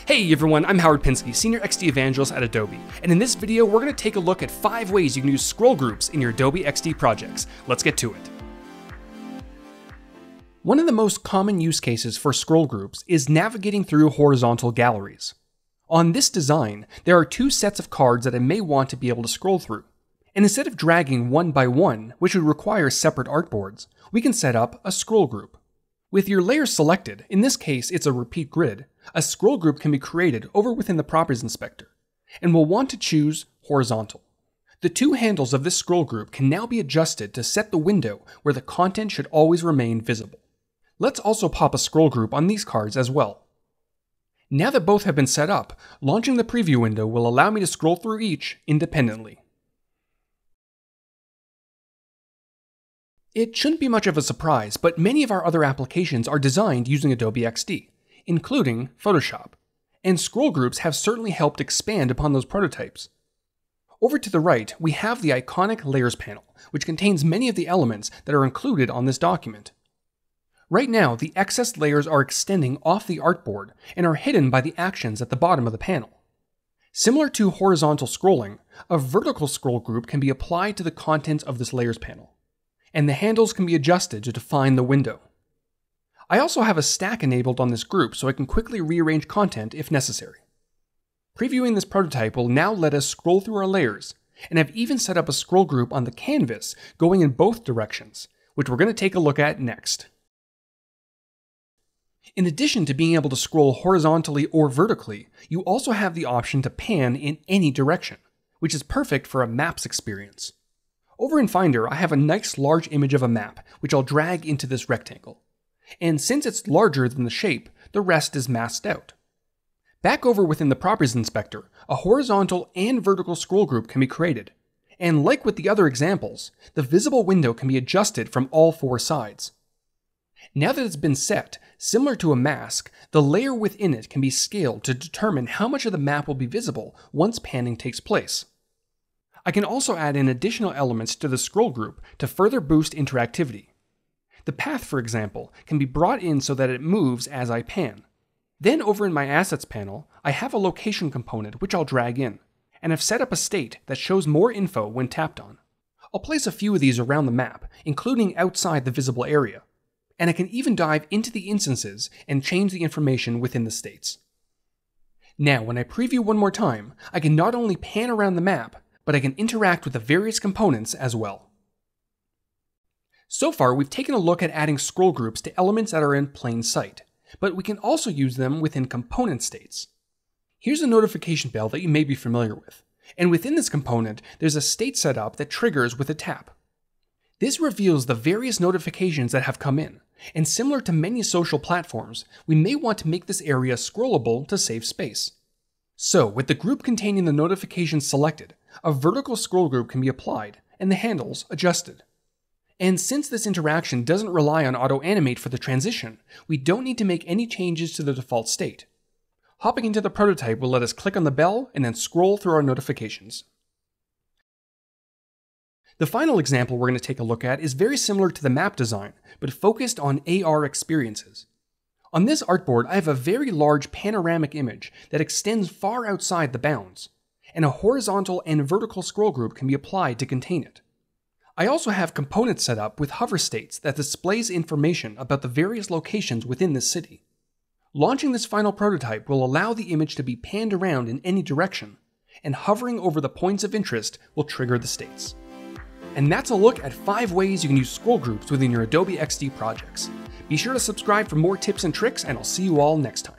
Hey everyone, I'm Howard Pinsky, Senior XD Evangelist at Adobe, and in this video we're going to take a look at 5 ways you can use scroll groups in your Adobe XD projects. Let's get to it. One of the most common use cases for scroll groups is navigating through horizontal galleries. On this design, there are 2 sets of cards that I may want to be able to scroll through, and instead of dragging one by one, which would require separate artboards, we can set up a scroll group. With your layers selected, in this case it's a repeat grid, a scroll group can be created over within the Properties Inspector, and we'll want to choose Horizontal. The 2 handles of this scroll group can now be adjusted to set the window where the content should always remain visible. Let's also pop a scroll group on these cards as well. Now that both have been set up, launching the preview window will allow me to scroll through each independently. It shouldn't be much of a surprise, but many of our other applications are designed using Adobe XD, including Photoshop, and scroll groups have certainly helped expand upon those prototypes. Over to the right, we have the iconic Layers panel, which contains many of the elements that are included on this document. Right now, the excess layers are extending off the artboard and are hidden by the actions at the bottom of the panel. Similar to horizontal scrolling, a vertical scroll group can be applied to the contents of this Layers panel, and the handles can be adjusted to define the window. I also have a stack enabled on this group so I can quickly rearrange content if necessary. Previewing this prototype will now let us scroll through our layers, and I've even set up a scroll group on the canvas going in both directions, which we're going to take a look at next. In addition to being able to scroll horizontally or vertically, you also have the option to pan in any direction, which is perfect for a maps experience. Over in Finder, I have a nice large image of a map, which I'll drag into this rectangle. And since it's larger than the shape, the rest is masked out. Back over within the Properties Inspector, a horizontal and vertical scroll group can be created. And like with the other examples, the visible window can be adjusted from all 4 sides. Now that it's been set, similar to a mask, the layer within it can be scaled to determine how much of the map will be visible once panning takes place. I can also add in additional elements to the scroll group to further boost interactivity. The path, for example, can be brought in so that it moves as I pan. Then over in my Assets panel, I have a location component which I'll drag in, and I've set up a state that shows more info when tapped on. I'll place a few of these around the map, including outside the visible area, and I can even dive into the instances and change the information within the states. Now, when I preview one more time, I can not only pan around the map, but I can interact with the various components as well. So far, we've taken a look at adding scroll groups to elements that are in plain sight, but we can also use them within component states. Here's a notification bell that you may be familiar with, and within this component, there's a state setup that triggers with a tap. This reveals the various notifications that have come in, and similar to many social platforms, we may want to make this area scrollable to save space. So, with the group containing the notifications selected, a vertical scroll group can be applied, and the handles adjusted. And since this interaction doesn't rely on auto-animate for the transition, we don't need to make any changes to the default state. Hopping into the prototype will let us click on the bell and then scroll through our notifications. The final example we're going to take a look at is very similar to the map design, but focused on AR experiences. On this artboard, I have a very large panoramic image that extends far outside the bounds, and a horizontal and vertical scroll group can be applied to contain it. I also have components set up with hover states that displays information about the various locations within this city. Launching this final prototype will allow the image to be panned around in any direction, and hovering over the points of interest will trigger the states. And that's a look at 5 ways you can use scroll groups within your Adobe XD projects. Be sure to subscribe for more tips and tricks, and I'll see you all next time.